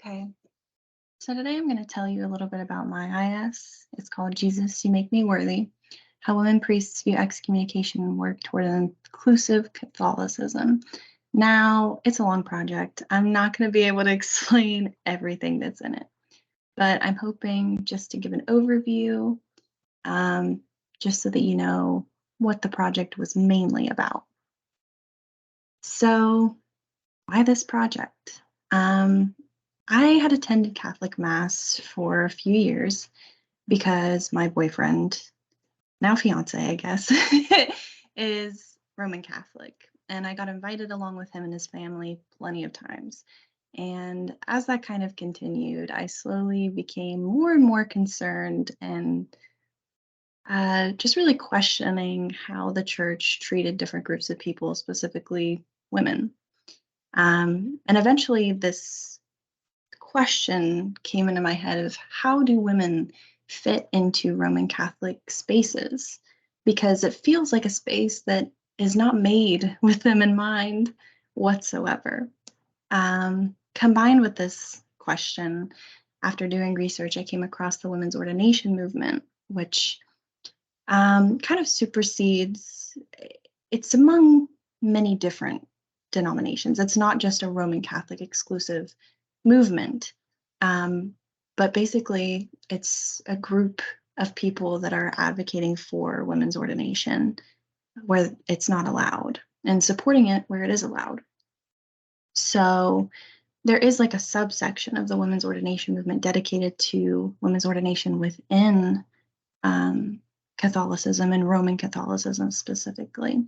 Okay, so today I'm going to tell you a little bit about my IS. It's called Jesus, You Make Me Worthy: How Women Priests View Excommunication and Work Toward an Inclusive Catholicism. Now, it's a long project. I'm not going to be able to explain everything that's in it, but I'm hoping just to give an overview, um, just so that you know what the project was mainly about. So, why this project? Um, I had attended Catholic Mass for a few years because my boyfriend, now fiance, I guess, is Roman Catholic. And I got invited along with him and his family plenty of times. And as that kind of continued, I slowly became more and more concerned and just really questioning how the church treated different groups of people, specifically women. And eventually, this question came into my head of how do women fit into Roman Catholic spaces? Because it feels like a space that is not made with them in mind whatsoever. Combined with this question, after doing research, I came across the women's ordination movement, which kind of supersedes, it's among many different denominations. It's not just a Roman Catholic exclusive movement, um, but basically it's a group of people that are advocating for women's ordination where it's not allowed and supporting it where it is allowed. So there is like a subsection of the women's ordination movement dedicated to women's ordination within um, Catholicism and Roman Catholicism specifically.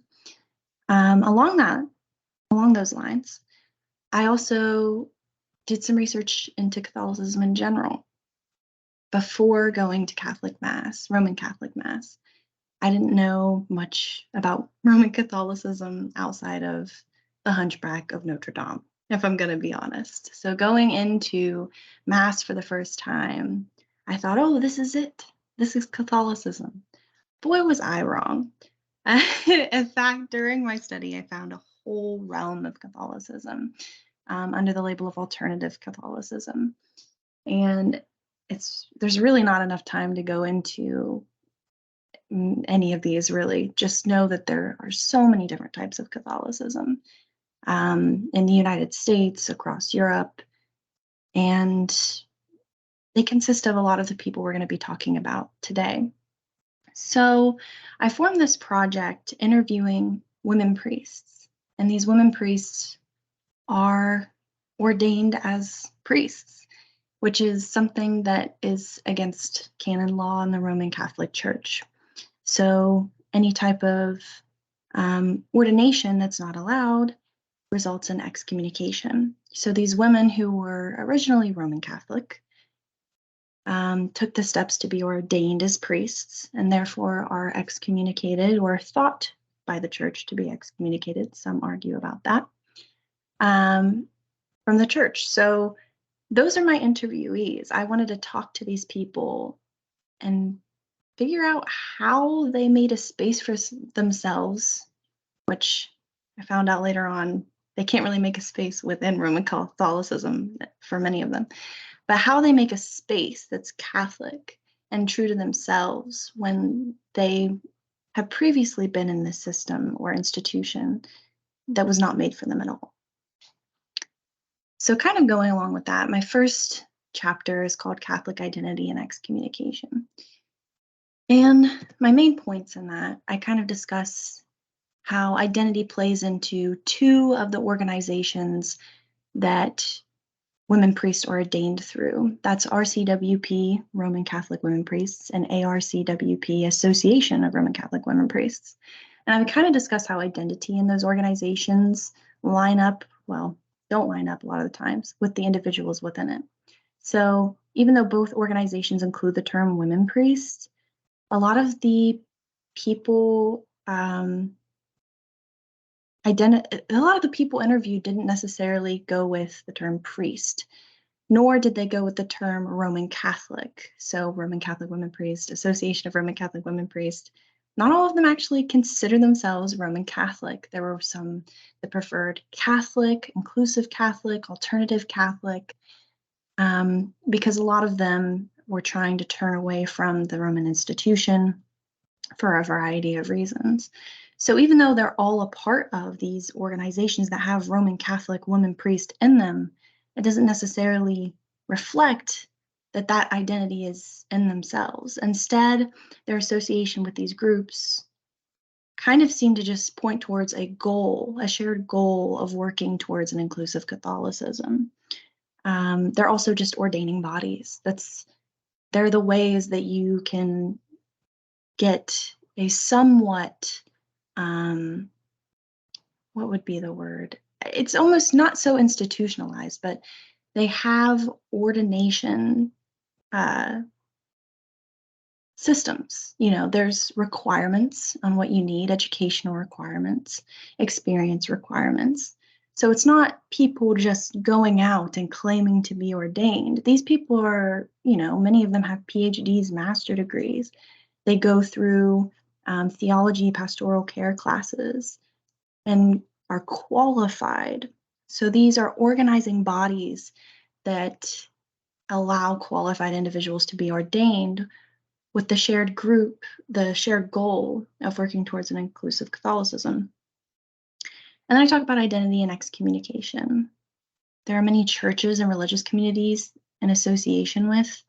Along those lines, I also did some research into Catholicism in general before going to Catholic Mass, Roman Catholic Mass. I didn't know much about Roman Catholicism outside of the Hunchback of Notre Dame, if I'm going to be honest. So going into Mass for the first time, I thought, oh, this is it. This is Catholicism. Boy, was I wrong. In fact, during my study, I found a whole realm of Catholicism under the label of alternative Catholicism. And there's really not enough time to go into any of these, really. Just know that there are so many different types of Catholicism in the United States, across Europe, and they consist of a lot of the people we're going to be talking about today. So I formed this project interviewing women priests, and these women priests are ordained as priests, which is something that is against canon law in the Roman Catholic Church. So any type of ordination that's not allowed results in excommunication. So these women who were originally Roman Catholic took the steps to be ordained as priests and therefore are excommunicated or thought by the church to be excommunicated. Some argue about that from the church. So those are my interviewees. I wanted to talk to these people and figure out how they made a space for themselves, which I found out later on they can't really make a space within Roman Catholicism for many of them, but how they make a space that's Catholic and true to themselves when they have previously been in this system or institution that was not made for them at all. So kind of going along with that, my first chapter is called Catholic Identity and Excommunication. And my main points in that, I kind of discuss how identity plays into two of the organizations that women priests are ordained through. That's RCWP, Roman Catholic Women Priests, and ARCWP, Association of Roman Catholic Women Priests. And I would kind of discuss how identity in those organizations line up, well, don't line up a lot of the times, with the individuals within it. So even though both organizations include the term women priests, a lot of the people interviewed didn't necessarily go with the term priest, nor did they go with the term Roman Catholic. So Roman Catholic Women Priests, Association of Roman Catholic Women Priests, not all of them actually consider themselves Roman Catholic. There were some that preferred Catholic, inclusive Catholic, alternative Catholic. because a lot of them were trying to turn away from the Roman institution for a variety of reasons. So even though they're all a part of these organizations that have Roman Catholic women priests in them, it doesn't necessarily reflect that that identity is in themselves. Instead, their association with these groups kind of seem to just point towards a goal, a shared goal of working towards an inclusive Catholicism. They're also just ordaining bodies. They're the ways that you can get a somewhat, what would be the word? It's almost not so institutionalized, but they have ordination uh, systems. There's requirements on what you need, educational requirements, experience requirements. So it's not people just going out and claiming to be ordained. These people are, many of them have PhDs, master degrees. They go through theology, pastoral care classes, and are qualified. So these are organizing bodies that allow qualified individuals to be ordained with the shared group, the shared goal of working towards an inclusive Catholicism. And then I talk about identity and excommunication. There are many churches and religious communities in association with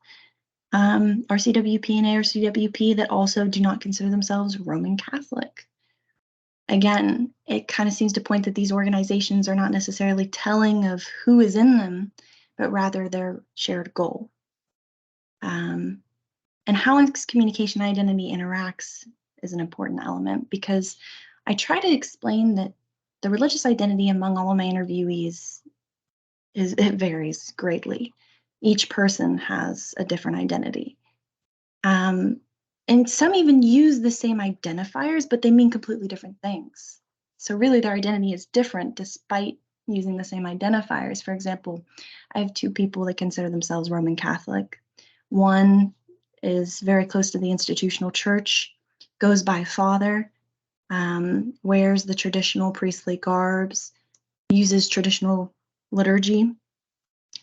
RCWP and ARCWP that also do not consider themselves Roman Catholic. Again, it kind of seems to point that these organizations are not necessarily telling of who is in them, but rather their shared goal. And how excommunication identity interacts is an important element, because I try to explain that the religious identity among all of my interviewees it varies greatly. Each person has a different identity. And some even use the same identifiers, but they mean completely different things. So really their identity is different despite using the same identifiers. For example, I have two people that consider themselves Roman Catholic. One is very close to the institutional church, goes by father, wears the traditional priestly garbs, uses traditional liturgy.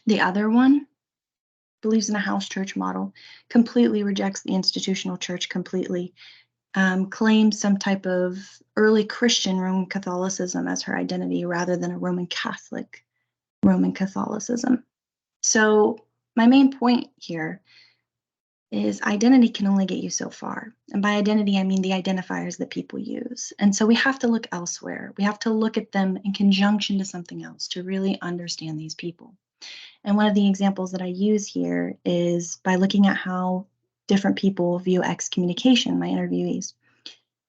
The other one believes in a house church model, completely rejects the institutional church completely, claims some type of early Christian Roman Catholicism as her identity rather than a Roman Catholic Roman Catholicism. So my main point here is identity can only get you so far. And by identity, I mean the identifiers that people use. And so we have to look elsewhere. We have to look at them in conjunction to something else to really understand these people. And one of the examples that I use here is by looking at how different people view excommunication, my interviewees.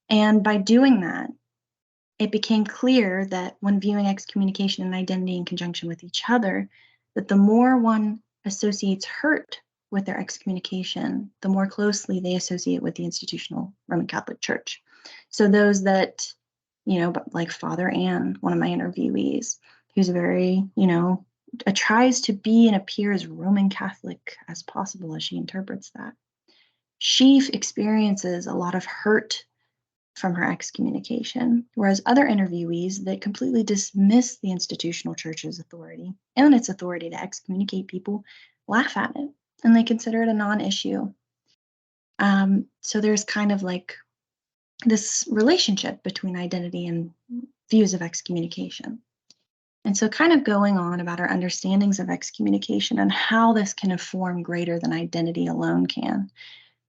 And by doing that, it became clear that when viewing excommunication and identity in conjunction with each other, that the more one associates hurt with their excommunication, the more closely they associate with the institutional Roman Catholic Church. So those that, like Father Ann, one of my interviewees, who's very, tries to be and appear as Roman Catholic as possible as she interprets that. She experiences a lot of hurt from her excommunication, whereas other interviewees that completely dismiss the institutional church's authority and its authority to excommunicate people laugh at it, and they consider it a non-issue. So there's kind of like this relationship between identity and views of excommunication. And so kind of going on about our understandings of excommunication and how this can inform greater than identity alone can.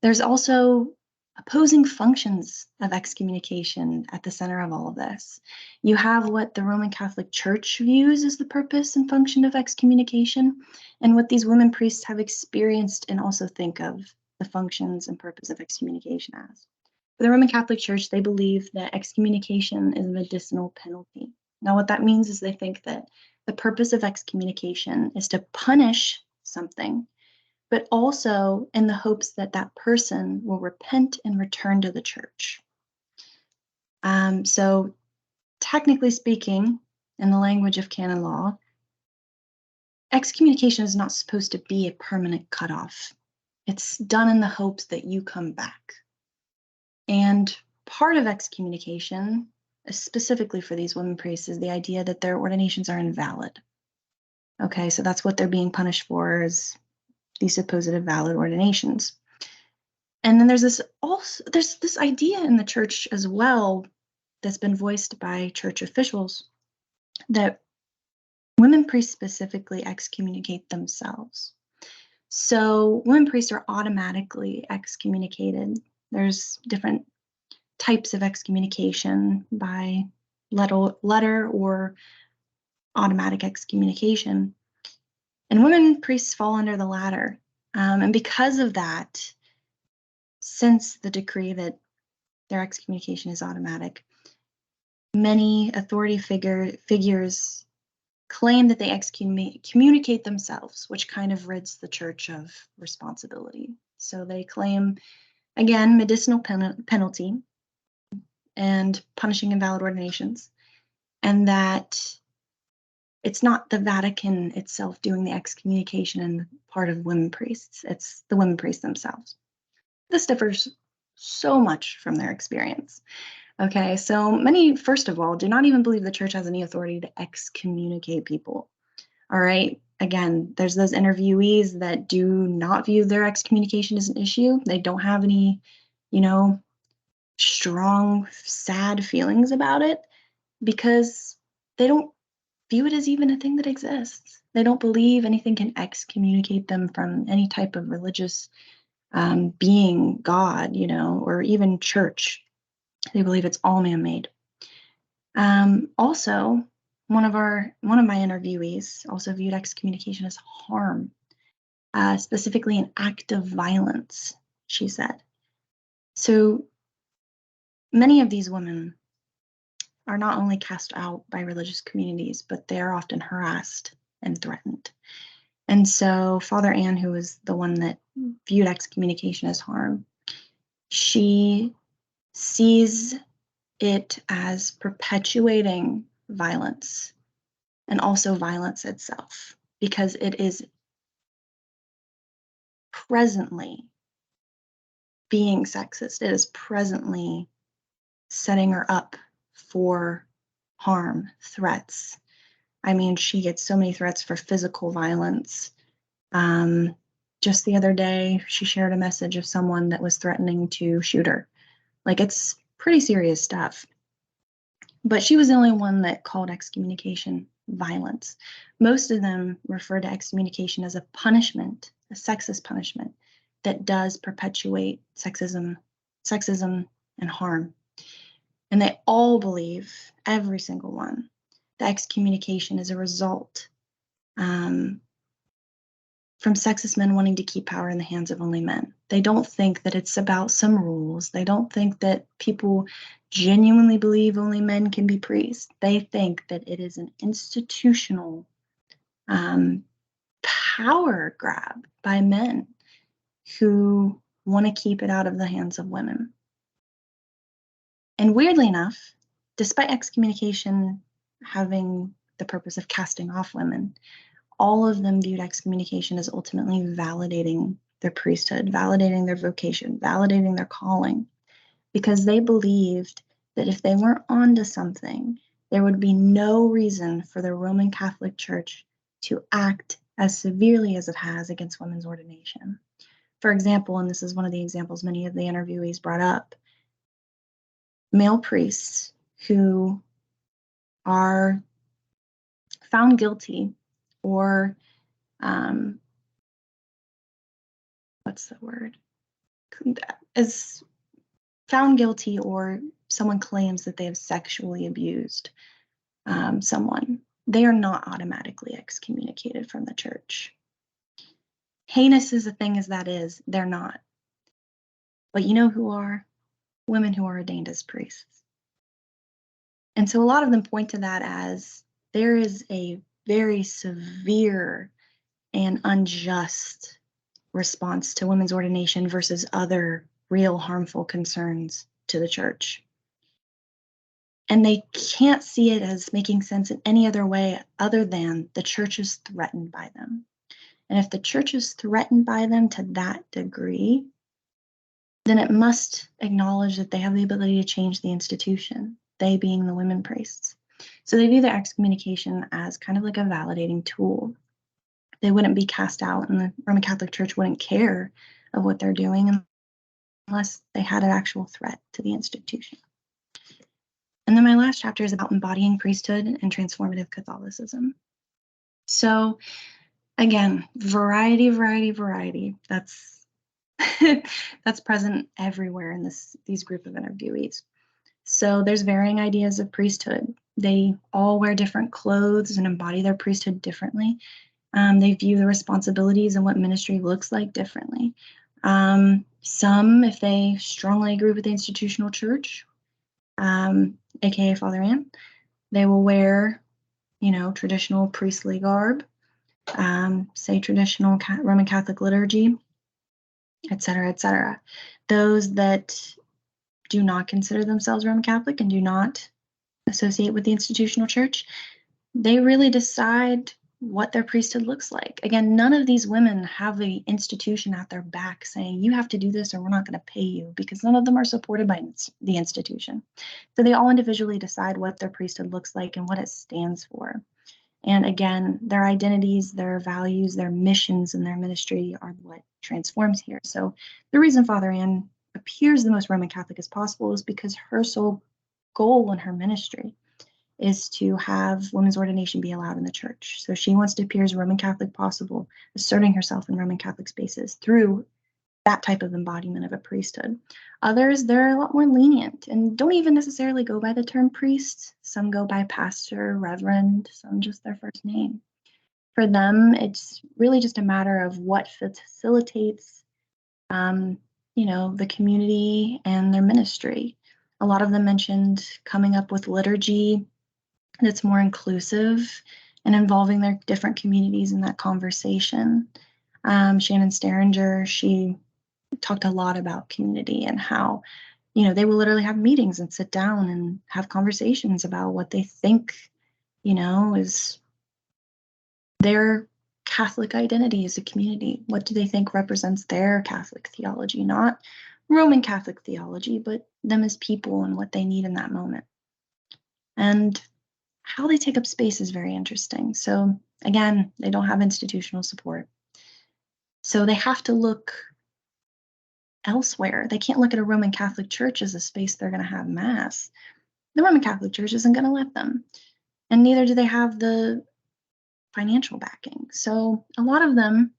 There's also opposing functions of excommunication at the center of all of this. You have what the Roman Catholic Church views as the purpose and function of excommunication, and what these women priests have experienced and also think of the functions and purpose of excommunication as. For the Roman Catholic Church, they believe that excommunication is a medicinal penalty. Now, what that means is they think that the purpose of excommunication is to punish something, but also in the hopes that that person will repent and return to the church. So technically speaking, in the language of canon law, excommunication is not supposed to be a permanent cutoff. It's done in the hopes that you come back. And part of excommunication, specifically for these women priests, is the idea that their ordinations are invalid. Okay, so that's what they're being punished for, is these supposed valid ordinations. And then there's this idea in the church as well that's been voiced by church officials that women priests specifically excommunicate themselves. So women priests are automatically excommunicated. There's different types of excommunication by letter or automatic excommunication. And women priests fall under the latter. And because of that, since the decree that their excommunication is automatic, many authority figures claim that they excommunicate themselves, which kind of rids the church of responsibility. So they claim, again, medicinal penalty and punishing invalid ordinations, and that it's not the Vatican itself doing the excommunication and part of women priests, it's the women priests themselves. This differs so much from their experience. Okay, so many, first of all, do not even believe the church has any authority to excommunicate people. All right, again, there's those interviewees that do not view their excommunication as an issue. They don't have any, strong, sad feelings about it because they don't view it as even a thing that exists. They don't believe anything can excommunicate them from any type of religious being, God, or even church. They believe it's all man-made. Also, one of my interviewees also viewed excommunication as harm, specifically an act of violence, she said. So many of these women are not only cast out by religious communities, but they are often harassed and threatened. And so Father Anne, who was the one that viewed excommunication as harm, she sees it as perpetuating violence and also violence itself, because it is presently being sexist. It is presently setting her up for harm, threats. I mean, she gets so many threats for physical violence. Just the other day, she shared a message of someone that was threatening to shoot her. Like, it's pretty serious stuff. But she was the only one that called excommunication violence. Most of them refer to excommunication as a punishment, a sexist punishment that does perpetuate sexism and harm. And they all believe, every single one, that excommunication is a result from sexist men wanting to keep power in the hands of only men. They don't think that it's about some rules. They don't think that people genuinely believe only men can be priests. They think that it is an institutional power grab by men who want to keep it out of the hands of women. And weirdly enough, despite excommunication having the purpose of casting off women, all of them viewed excommunication as ultimately validating their priesthood, validating their vocation, validating their calling, because they believed that if they weren't onto something, there would be no reason for the Roman Catholic Church to act as severely as it has against women's ordination. For example, and this is one of the examples many of the interviewees brought up, male priests who are found guilty or what's the word? Is found guilty or someone claims that they have sexually abused someone, they are not automatically excommunicated from the church. Heinous as a thing as that is, they're not. But you know who are? Women who are ordained as priests. And so a lot of them point to that as there is a very severe and unjust response to women's ordination versus other real harmful concerns to the church. And they can't see it as making sense in any other way other than the church is threatened by them. And if the church is threatened by them to that degree, then it must acknowledge that they have the ability to change the institution, they being the women priests. So they view their excommunication as kind of like a validating tool. They wouldn't be cast out, and the Roman Catholic Church wouldn't care of what they're doing unless they had an actual threat to the institution. And then my last chapter is about embodying priesthood and transformative Catholicism. So again, variety. That's that's present everywhere in these group of interviewees. So there's varying ideas of priesthood. They all wear different clothes and embody their priesthood differently. They view the responsibilities and what ministry looks like differently. Some, if they strongly agree with the institutional church, aka Father Ann, they will wear, traditional priestly garb, say traditional Roman Catholic liturgy, etc., etc. Those that do not consider themselves Roman Catholic and do not associate with the institutional church, they really decide what their priesthood looks like. Again, none of these women have the institution at their back saying, you have to do this or we're not going to pay you, because none of them are supported by the institution. So they all individually decide what their priesthood looks like and what it stands for. And again, their identities, their values, their missions, and their ministry are what transforms here. So the reason Father Ann appears the most Roman Catholic as possible is because her sole goal in her ministry is to have women's ordination be allowed in the church. So she wants to appear as Roman Catholic possible, asserting herself in Roman Catholic spaces through that type of embodiment of a priesthood. Others, they're a lot more lenient and don't even necessarily go by the term priest. Some go by pastor, reverend, some just their first name. For them, it's really just a matter of what facilitates, the community and their ministry. A lot of them mentioned coming up with liturgy that's more inclusive and involving their different communities in that conversation. Shannon Starringer, she talked a lot about community and how, they will literally have meetings and sit down and have conversations about what they think, is their Catholic identity as a community. What do they think represents their Catholic theology? Not Roman Catholic theology, but them as people and what they need in that moment. And how they take up space is very interesting. So again, they don't have institutional support. So they have to look elsewhere. They can't look at a Roman Catholic Church as a space they're going to have Mass. The Roman Catholic Church isn't going to let them. And neither do they have the financial backing. So a lot of them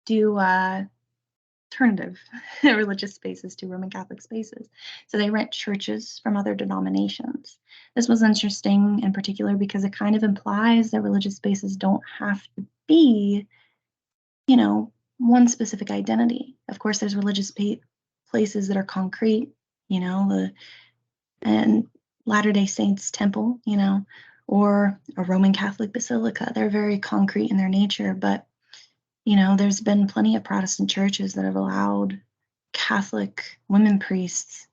do alternative religious spaces to Roman Catholic spaces. So they rent churches from other denominations. This was interesting in particular because it kind of implies that religious spaces don't have to be, one specific identity. Of course, there's religious places that are concrete, and Latter-day Saints temple, or a Roman Catholic basilica. They're very concrete in their nature, but there's been plenty of Protestant churches that have allowed Catholic women priests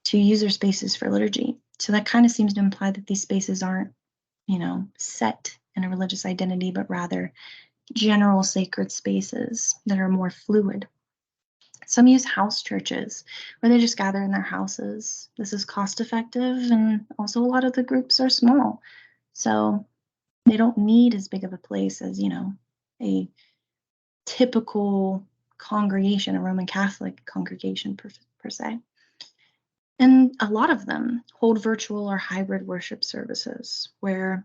to use their spaces for liturgy. So that kind of seems to imply that these spaces aren't, set in a religious identity, but rather general sacred spaces that are more fluid. Some use house churches where they just gather in their houses. This is cost effective, and also a lot of the groups are small. So they don't need as big of a place as, a typical congregation, a Roman Catholic congregation per se. And a lot of them hold virtual or hybrid worship services where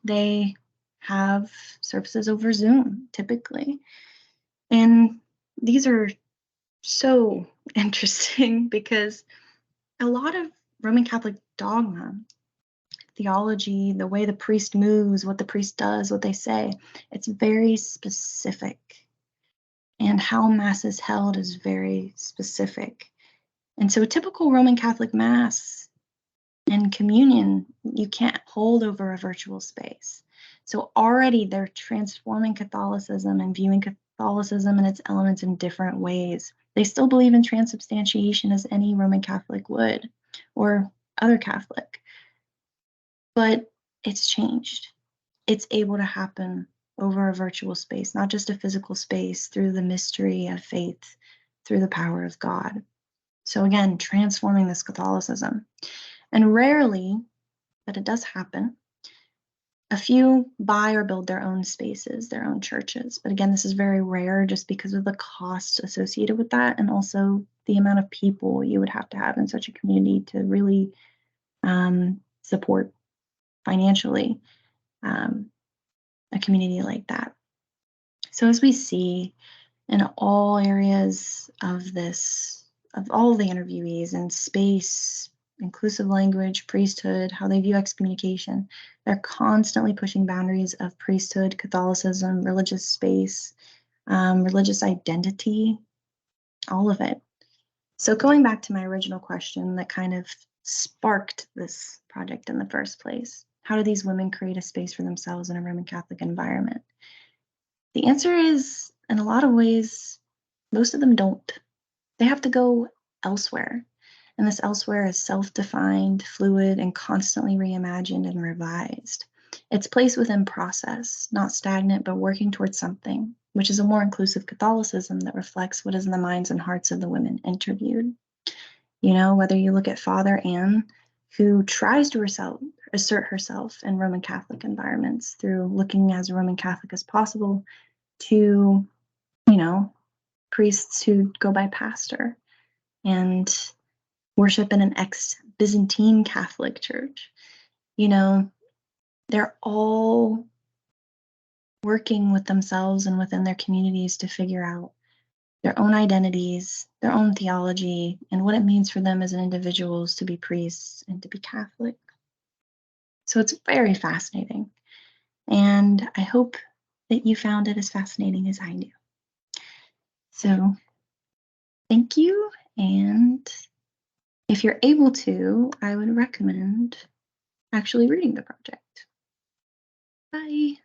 they have services over Zoom typically. And these are so interesting because a lot of Roman Catholic dogma, theology, the way the priest moves, what the priest does, what they say, it's very specific. And how Mass is held is very specific. And so a typical Roman Catholic Mass and communion, you can't hold over a virtual space. So already they're transforming Catholicism and viewing Catholicism and its elements in different ways. They still believe in transubstantiation as any Roman Catholic would, or other Catholic. But it's changed. It's able to happen over a virtual space, not just a physical space, through the mystery of faith, through the power of God. So again, transforming this Catholicism. And rarely, but it does happen, A few buy or build their own spaces, their own churches. But again, this is very rare just because of the cost associated with that, and also the amount of people you would have to have in such a community to really support financially a community like that. So as we see in all areas of this, of all the interviewees in space, inclusive language, priesthood, how they view excommunication, they're constantly pushing boundaries of priesthood, Catholicism, religious space, religious identity, all of it. So going back to my original question that kind of sparked this project in the first place, how do these women create a space for themselves in a Roman Catholic environment? The answer is, in a lot of ways, most of them don't. They have to go elsewhere. And this elsewhere is self-defined, fluid, and constantly reimagined and revised. It's placed within process, not stagnant, but working towards something, which is a more inclusive Catholicism that reflects what is in the minds and hearts of the women interviewed. You know, whether you look at Father Anne, who tries to assert herself in Roman Catholic environments through looking as Roman Catholic as possible, to, you know, priests who go by pastor and worship in an ex-Byzantine Catholic church. You know, they're all working with themselves and within their communities to figure out their own identities, their own theology, and what it means for them as individuals to be priests and to be Catholic. So it's very fascinating. And I hope that you found it as fascinating as I do. So thank you. And if you're able to, I would recommend actually reading the project. Bye.